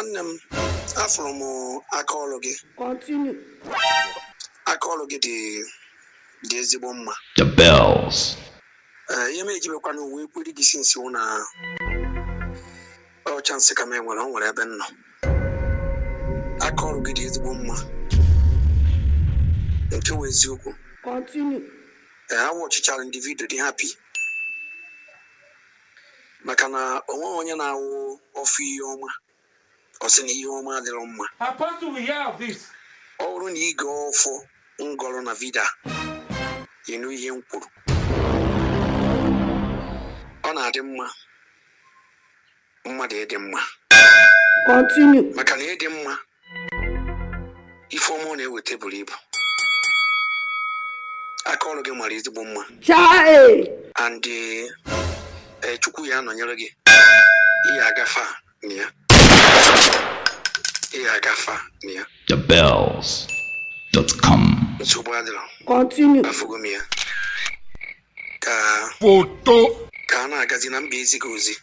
One from Akologi. Continue. Akologi the Ziboma. The bells. You may give a quan we put it since you na or chance to come in when on whatever. Akologi the Ziboma. And two ways you go. Continue. I watch a child individual the happy. Makana onya na wo ofi yoma osini yoma de loma. Apostle, we hear of this. Oru ni go for ngolo na vida. Yenu ihe nkwuru. Ọ na-adị mma. Mmadụ ịdị mma. Continue. Maka na ịdị mma. Ife ọma na-eweta buru ibu. Aka ọrụ gị mara ezigbo mma. Chai. And Chukwu ya nọnyere gị. Ihe agafa na ya. Ihe agafa na ya. TheBells.com. Nsogbu adịrọ. Continue. Afụgo m ya. Ka Photo. a na-agazi na mba ezighị ozi.